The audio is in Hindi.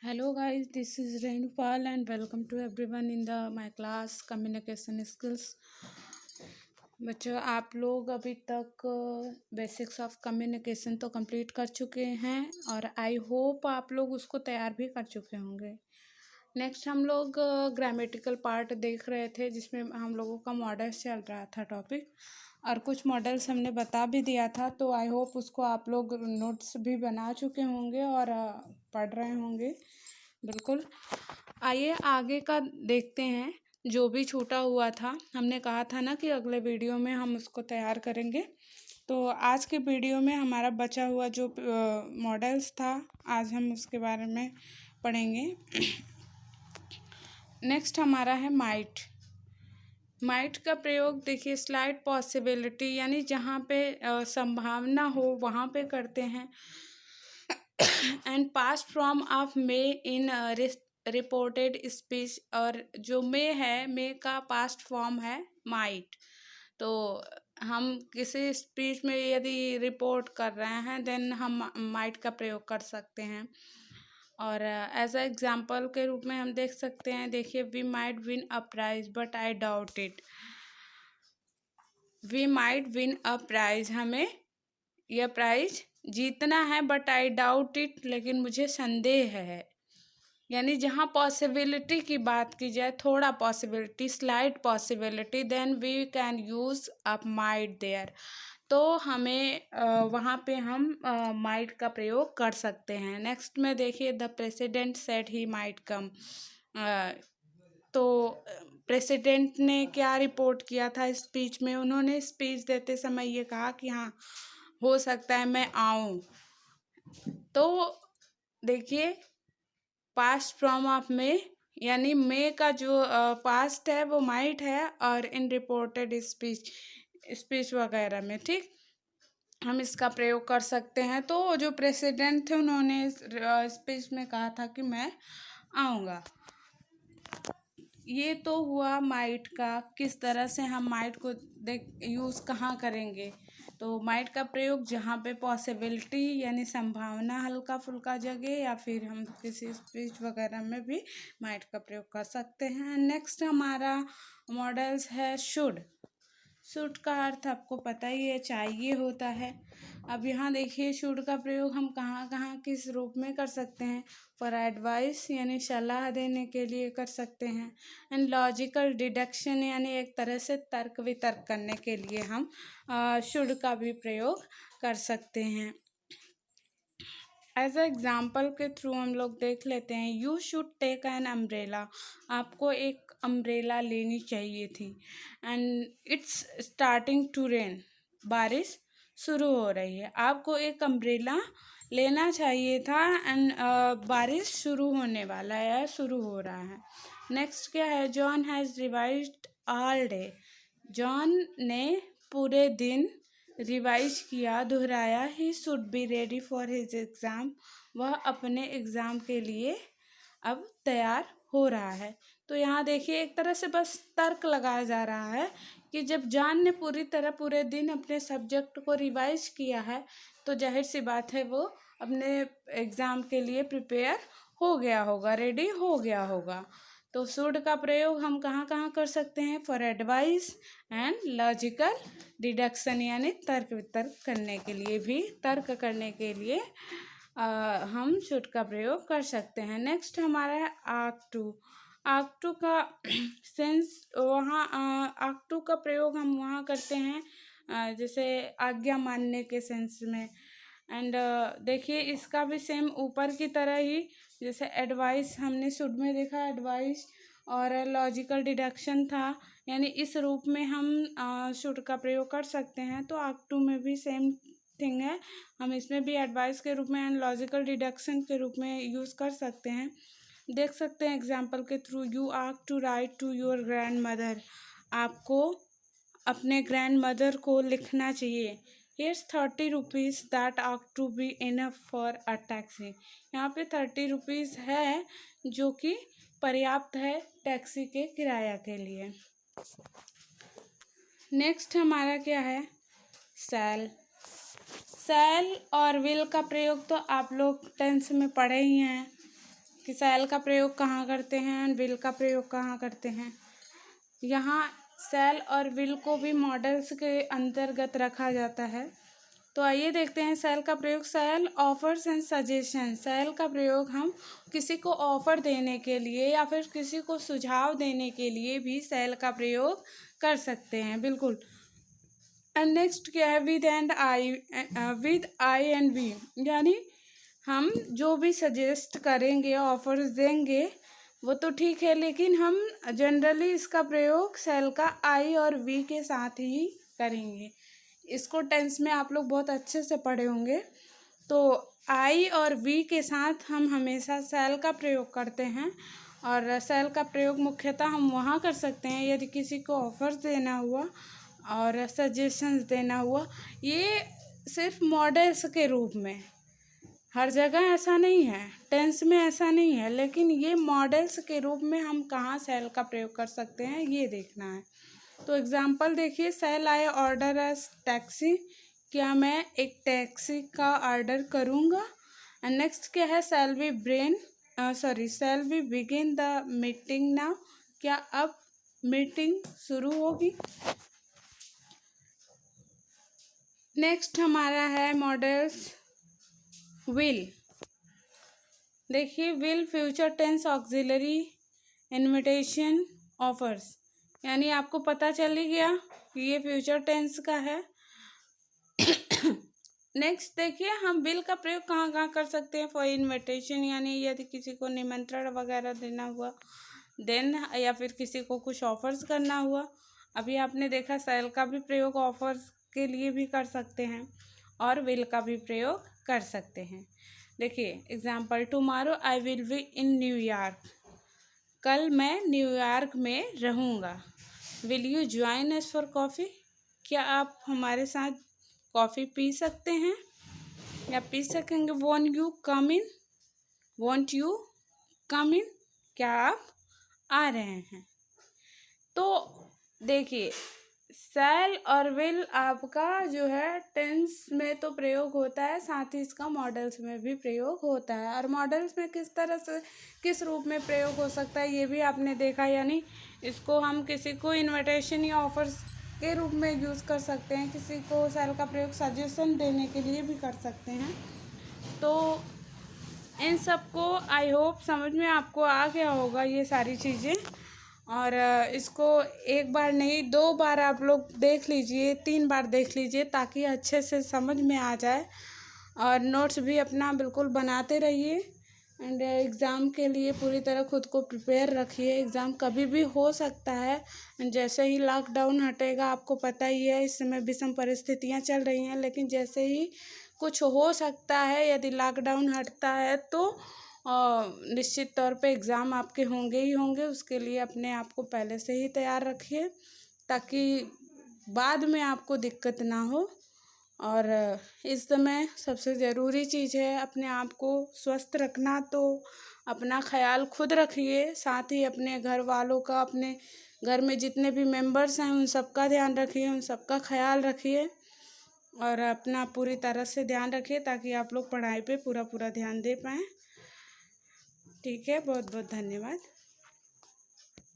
Hello guys, this is Renupal and welcome to everyone in the my class communication skills। बच्चों आप लोग अभी तक बेसिक्स ऑफ कम्युनिकेशन तो कंप्लीट कर चुके हैं और आई होप आप लोग उसको तैयार भी कर चुके होंगे। नेक्स्ट हम लोग ग्रामेटिकल पार्ट देख रहे थे जिसमें हम लोगों का मॉडल्स चल रहा था टॉपिक और कुछ मॉडल्स हमने बता भी दिया था, तो आई होप उसको आप लोग नोट्स भी बना चुके होंगे और पढ़ रहे होंगे। बिल्कुल, आइए आगे का देखते हैं। जो भी छूटा हुआ था हमने कहा था ना कि अगले वीडियो में हम उसको तैयार करेंगे, तो आज के वीडियो में हमारा बचा हुआ जो मॉडल्स था आज हम उसके बारे में पढ़ेंगे। नेक्स्ट हमारा है माइट। माइट का प्रयोग देखिए स्लाइट पॉसिबिलिटी यानी जहाँ पे संभावना हो वहाँ पे करते हैं। And past from of May in reported speech, और जो मे है मे का पास्ट फॉर्म है माइट। तो हम किसी स्पीच में यदि रिपोर्ट कर रहे हैं देन हम माइट का प्रयोग कर सकते हैं। और एज अ एग्जाम्पल के रूप में हम देख सकते हैं, देखिए we might win a prize but I doubt it. We might win a prize, हमें यह प्राइज जीतना है बट आई डाउट इट, लेकिन मुझे संदेह है। यानी जहाँ पॉसिबिलिटी की बात की जाए, थोड़ा possibility, slight possibility, then we can use a might there. तो हमें वहाँ पे हम माइट का प्रयोग कर सकते हैं। नेक्स्ट में देखिए the president said he might come. तो प्रेसिडेंट ने क्या रिपोर्ट किया था स्पीच में? उन्होंने स्पीच देते समय ये कहा कि हाँ हो सकता है मैं आऊँ। तो देखिए पास्ट फॉर्म ऑफ मे यानी मे का जो पास्ट है वो माइट है, और इन रिपोर्टेड स्पीच वगैरह में, ठीक, हम इसका प्रयोग कर सकते हैं। तो जो प्रेसिडेंट थे उन्होंने स्पीच में कहा था कि मैं आऊँगा। ये तो हुआ माइट का। किस तरह से हम माइट को यूज़ कहाँ करेंगे? तो माइट का प्रयोग जहाँ पे पॉसिबिलिटी यानी संभावना हल्का फुल्का जगह, या फिर हम किसी स्पीच वगैरह में भी माइट का प्रयोग कर सकते हैं। नेक्स्ट हमारा मॉडल्स है शुड। शुड का अर्थ आपको पता ही है, चाहिए होता है। अब यहाँ देखिए शुड का प्रयोग हम कहाँ कहाँ किस रूप में कर सकते हैं। फॉर एडवाइस यानी सलाह देने के लिए कर सकते हैं। एंड लॉजिकल डिडक्शन यानी एक तरह से तर्क वितर्क करने के लिए हम शुड का भी प्रयोग कर सकते हैं। एज अ एग्जाम्पल के थ्रू हम लोग देख लेते हैं। You should take an umbrella. आपको एक अम्ब्रेला लेनी चाहिए थी। And it's starting to rain. बारिश शुरू हो रही है, आपको एक अम्ब्रेला लेना चाहिए था। एंड बारिश शुरू होने वाला है, शुरू हो रहा है। नेक्स्ट क्या है? John has revised all day. John ने पूरे दिन रिवाइज किया, दोहराया। He should be ready for his exam. वह अपने एग्ज़ाम के लिए अब तैयार हो रहा है। तो यहाँ देखिए एक तरह से बस तर्क लगाया जा रहा है कि जब जॉन ने पूरी तरह पूरे दिन अपने सब्जेक्ट को रिवाइज किया है तो जाहिर सी बात है वो अपने एग्ज़ाम के लिए प्रिपेयर हो गया होगा, रेडी हो गया होगा। तो शुड का प्रयोग हम कहाँ कहाँ कर सकते हैं? For advice and logical deduction यानी तर्क वितर्क करने के लिए भी, तर्क करने के लिए हम शुड का प्रयोग कर सकते हैं। नेक्स्ट हमारा है आक टू। आक टू का सेंस वहाँ आक टू का प्रयोग हम वहाँ करते हैं जैसे आज्ञा मानने के सेंस में। एंड देखिए इसका भी सेम ऊपर की तरह ही, जैसे एडवाइस हमने शुड में देखा, एडवाइस और लॉजिकल डिडक्शन था, यानी इस रूप में हम शुड का प्रयोग कर सकते हैं। तो आक टू में भी सेम थिंग है, हम इसमें भी एडवाइस के रूप में एंड लॉजिकल डिडक्शन के रूप में यूज़ कर सकते हैं। देख सकते हैं एग्जाम्पल के through. You ought to write to your grand mother. आपको अपने ग्रैंड मदर को लिखना चाहिए। Here's 30 rupees that ought to be enough for a taxi. यहाँ पे 30 रुपीज़ है जो कि पर्याप्त है टैक्सी के किराया के लिए। नेक्स्ट हमारा क्या है? शैल। शैल और विल का प्रयोग तो आप लोग टेंस में पढ़े ही हैं। कि सेल का प्रयोग कहाँ करते हैं एंड विल का प्रयोग कहाँ करते हैं। यहाँ सेल और विल को भी मॉडल्स के अंतर्गत रखा जाता है। तो आइए देखते हैं सेल का प्रयोग। Shall offers and suggestion. Shall का प्रयोग हम किसी को ऑफर देने के लिए या फिर किसी को सुझाव देने के लिए भी सेल का प्रयोग कर सकते हैं, बिल्कुल। एंड नेक्स्ट क्या है, with and I, with I and we, यानी हम जो भी सजेस्ट करेंगे, ऑफर्स देंगे, वो तो ठीक है, लेकिन हम जनरली इसका प्रयोग सेल का आई और वी के साथ ही करेंगे। इसको टेंस में आप लोग बहुत अच्छे से पढ़े होंगे। तो आई और वी के साथ हम हमेशा सेल का प्रयोग करते हैं। और सेल का प्रयोग मुख्यतः हम वहाँ कर सकते हैं यदि किसी को ऑफर्स देना हुआ और सजेशंस देना हुआ। ये सिर्फ मॉडल्स के रूप में, हर जगह ऐसा नहीं है, टेंस में ऐसा नहीं है, लेकिन ये मॉडल्स के रूप में हम कहाँ सेल का प्रयोग कर सकते हैं ये देखना है। तो एग्जांपल देखिए, shall I order a taxi, क्या मैं एक टैक्सी का ऑर्डर करूँगा। एंड नेक्स्ट क्या है, shall we begin the meeting now, क्या अब मीटिंग शुरू होगी। नेक्स्ट हमारा है मॉडल्स विल। देखिए, will future tense auxiliary invitation offers, यानी आपको पता चल ही गया कि ये फ्यूचर टेंस का है। नेक्स्ट देखिए, हम विल का प्रयोग कहाँ कहाँ कर सकते हैं। फॉर इन्विटेशन, यानी यदि किसी को निमंत्रण वगैरह देना हुआ, देन या फिर किसी को कुछ ऑफर्स करना हुआ। अभी आपने देखा सेल का भी प्रयोग ऑफर्स के लिए भी कर सकते हैं और विल का भी प्रयोग कर सकते हैं। देखिए example, tomorrow I will be in New York, कल मैं न्यूयॉर्क में रहूँगा। Will you join us for coffee, क्या आप हमारे साथ कॉफ़ी पी सकते हैं या पी सकेंगे। वॉन्ट यू कम इन, क्या आप आ रहे हैं। तो देखिए, सेल और विल आपका जो है टेंस में तो प्रयोग होता है, साथ ही इसका मॉडल्स में भी प्रयोग होता है। और मॉडल्स में किस तरह से, किस रूप में प्रयोग हो सकता है ये भी आपने देखा, यानी इसको हम किसी को इनविटेशन या ऑफर्स के रूप में यूज़ कर सकते हैं, किसी को सेल का प्रयोग सजेशन देने के लिए भी कर सकते हैं। तो इन सबको आई होप समझ में आपको आ गया होगा ये सारी चीज़ें। और इसको एक बार नहीं 2 बार आप लोग देख लीजिए, 3 बार देख लीजिए, ताकि अच्छे से समझ में आ जाए। और नोट्स भी अपना बिल्कुल बनाते रहिए एंड एग्ज़ाम के लिए पूरी तरह खुद को प्रिपेयर रखिए। एग्ज़ाम कभी भी हो सकता है, जैसे ही लॉकडाउन हटेगा, आपको पता ही है इस समय विषम परिस्थितियाँ चल रही हैं, लेकिन जैसे ही कुछ हो सकता है, यदि लॉकडाउन हटता है तो निश्चित तौर पे एग्ज़ाम आपके होंगे ही होंगे। उसके लिए अपने आप को पहले से ही तैयार रखिए ताकि बाद में आपको दिक्कत ना हो। और इस समय सबसे ज़रूरी चीज़ है अपने आप को स्वस्थ रखना, तो अपना ख्याल खुद रखिए, साथ ही अपने घर वालों का, अपने घर में जितने भी मेंबर्स हैं उन सबका ध्यान रखिए, उन सबका ख्याल रखिए और अपना पूरी तरह से ध्यान रखिए ताकि आप लोग पढ़ाई पे पूरा ध्यान दे पाएँ। ठीक है, बहुत बहुत धन्यवाद।